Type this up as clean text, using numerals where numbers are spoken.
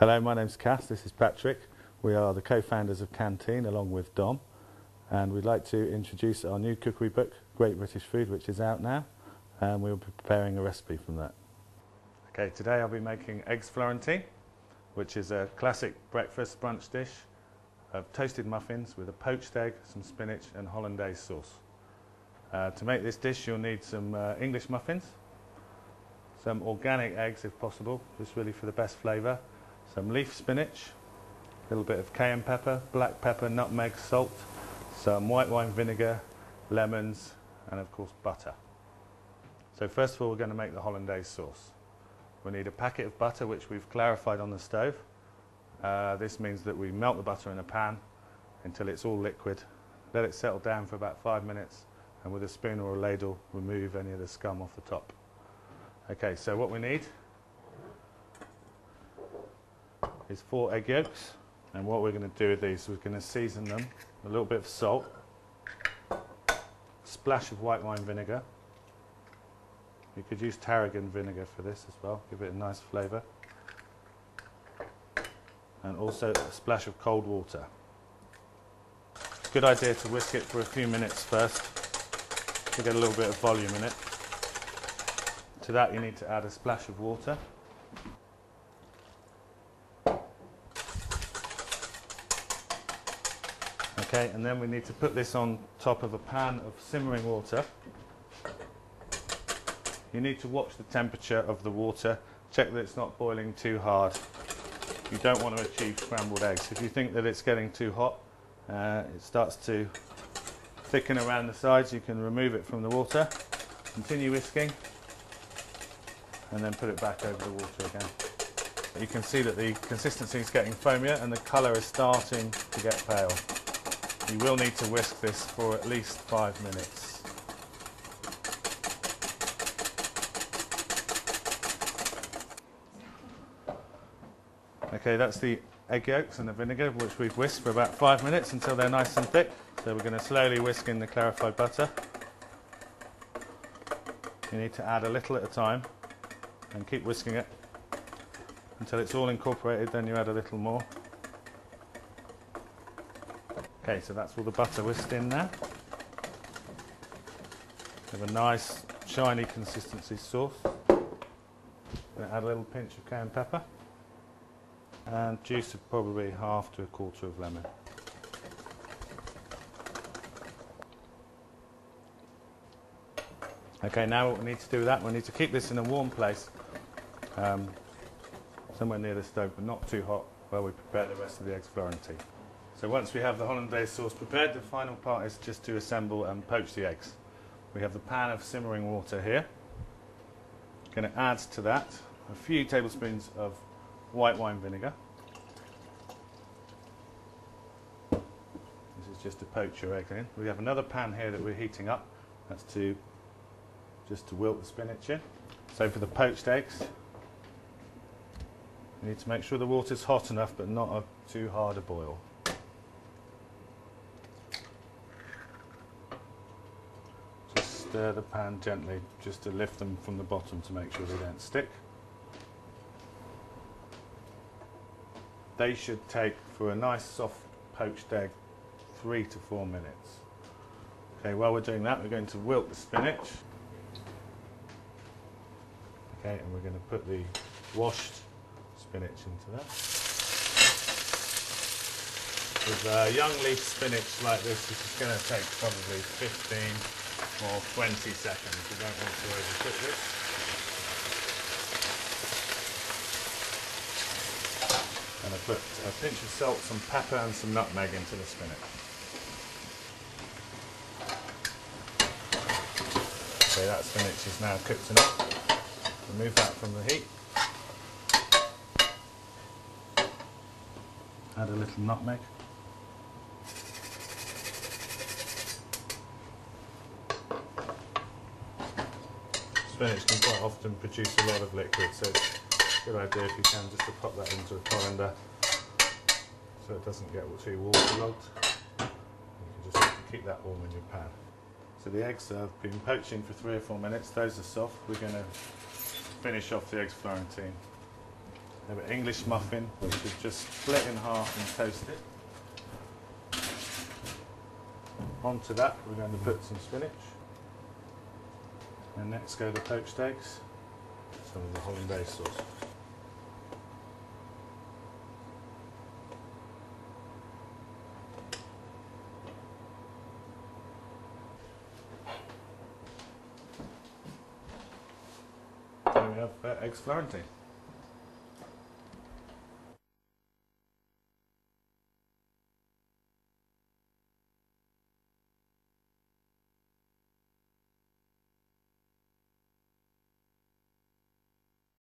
Hello, my name's Cass, this is Patrick. We are the co-founders of Canteen along with Dom, and we'd like to introduce our new cookery book, Great British Food, which is out now, and we'll be preparing a recipe from that. Okay, today I'll be making Eggs Florentine, which is a classic breakfast brunch dish of toasted muffins with a poached egg, some spinach and hollandaise sauce. To make this dish you'll need some English muffins, some organic eggs if possible, just really for the best flavour, some leaf spinach, a little bit of cayenne pepper, black pepper, nutmeg, salt, some white wine vinegar, lemons and of course butter. So first of all we're going to make the hollandaise sauce. We need a packet of butter which we've clarified on the stove. This means that we melt the butter in a pan until it's all liquid, let it settle down for about 5 minutes, and with a spoon or a ladle remove any of the scum off the top. Okay, so what we need is 4 egg yolks, and what we're going to do with these, we're going to season them with a little bit of salt, a splash of white wine vinegar. You could use tarragon vinegar for this as well, give it a nice flavour, and also a splash of cold water. Good idea to whisk it for a few minutes first to get a little bit of volume in it. To that you need to add a splash of water. Okay, and then we need to put this on top of a pan of simmering water. You need to watch the temperature of the water, check that it's not boiling too hard. You don't want to achieve scrambled eggs. If you think that it's getting too hot, it starts to thicken around the sides, you can remove it from the water, continue whisking, and then put it back over the water again. You can see that the consistency is getting foamier and the colour is starting to get pale. You will need to whisk this for at least 5 minutes. Okay, that's the egg yolks and the vinegar which we've whisked for about 5 minutes until they're nice and thick. So we're going to slowly whisk in the clarified butter. You need to add a little at a time and keep whisking it until it's all incorporated, then you add a little more. Okay, so that's all the butter whisked in now. We have a nice shiny consistency sauce. I'm going to add a little pinch of cayenne pepper and juice of probably half to a quarter of lemon. Okay, now what we need to do with that, we need to keep this in a warm place, somewhere near the stove but not too hot, while we prepare the rest of the eggs Florentine. So once we have the hollandaise sauce prepared, the final part is just to assemble and poach the eggs. We have the pan of simmering water here. Going to add to that a few tablespoons of white wine vinegar. This is just to poach your egg in. We have another pan here that we're heating up. That's just to wilt the spinach in. So for the poached eggs, you need to make sure the water's hot enough but not too hard a boil. Just stir the pan gently just to lift them from the bottom to make sure they don't stick. They should take, for a nice soft poached egg, 3 to 4 minutes. Okay, while we're doing that, we're going to wilt the spinach. Okay, and we're going to put the washed spinach into that. With young leaf spinach like this is going to take probably 15 or 20 seconds. You don't want to overcook this. And I put a pinch of salt, some pepper and some nutmeg into the spinach. Okay, that spinach is now cooked enough. Remove that from the heat. Add a little nutmeg. Spinach can quite often produce a lot of liquid, so it's a good idea if you can just to pop that into a colander so it doesn't get too waterlogged. You can just keep that warm in your pan. So the eggs have been poaching for 3 or 4 minutes. Those are soft. We're going to finish off the eggs Florentine. We have an English muffin, which is just split in half and toasted. Onto that, we're going to put some spinach. And next go the poached eggs, some of the hollandaise sauce. Then we have Eggs Florentine.